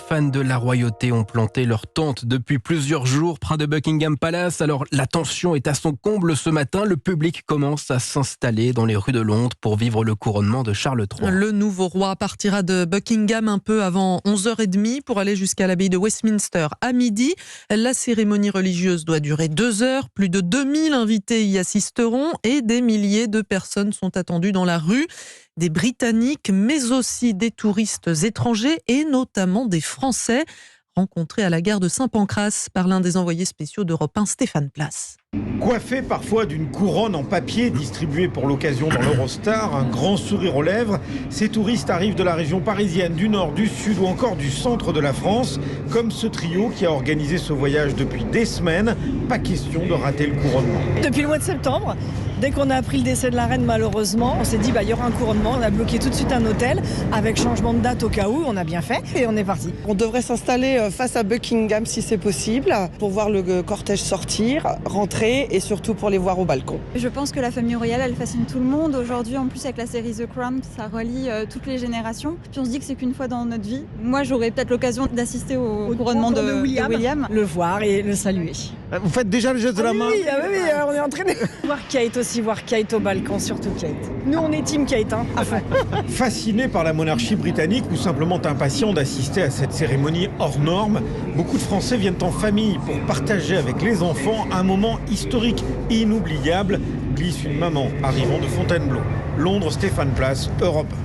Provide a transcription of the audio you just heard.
fans de la royauté ont planté leur tente depuis plusieurs jours près de Buckingham Palace. Alors la tension est à son comble ce matin. Le public commence à s'installer dans les rues de Londres pour vivre le couronnement de Charles III. Le nouveau roi partira de Buckingham un peu avant 11h30 pour aller jusqu'à l'abbaye de Westminster à midi. La cérémonie religieuse doit durer 2 heures. Plus de 2000 invités y assisteront et des milliers de personnes sont attendues dans la rue. Des Britanniques, mais aussi des touristes étrangers et notamment des Français rencontrés à la gare de Saint-Pancras par l'un des envoyés spéciaux d'Europe 1, Stéphane Place. Coiffé parfois d'une couronne en papier distribuée pour l'occasion dans l'Eurostar, un grand sourire aux lèvres, ces touristes arrivent de la région parisienne, du nord, du sud ou encore du centre de la France, comme ce trio qui a organisé ce voyage depuis des semaines. Pas question de rater le couronnement. Depuis le mois de septembre, dès qu'on a appris le décès de la reine, malheureusement, on s'est dit il y aura un couronnement. On a bloqué tout de suite un hôtel avec changement de date au cas où. On a bien fait et on est parti. On devrait s'installer face à Buckingham si c'est possible pour voir le cortège sortir, rentrer et surtout pour les voir au balcon. Je pense que la famille royale, elle fascine tout le monde. Aujourd'hui, en plus avec la série The Crown, ça relie toutes les générations. Puis on se dit que c'est qu'une fois dans notre vie. Moi, j'aurai peut-être l'occasion d'assister au couronnement de William. Le voir et le saluer. Vous faites déjà le geste de la main? Oui, on est entraînés. Voir Kate aussi, voir Kate au balcon, surtout Kate. Nous, on est team Kate, à fond. Fasciné par la monarchie britannique ou simplement impatient d'assister à cette cérémonie hors norme, beaucoup de Français viennent en famille pour partager avec les enfants un moment historique inoubliable, glisse une maman arrivant de Fontainebleau. Londres, Stéphane Place, Europe 1.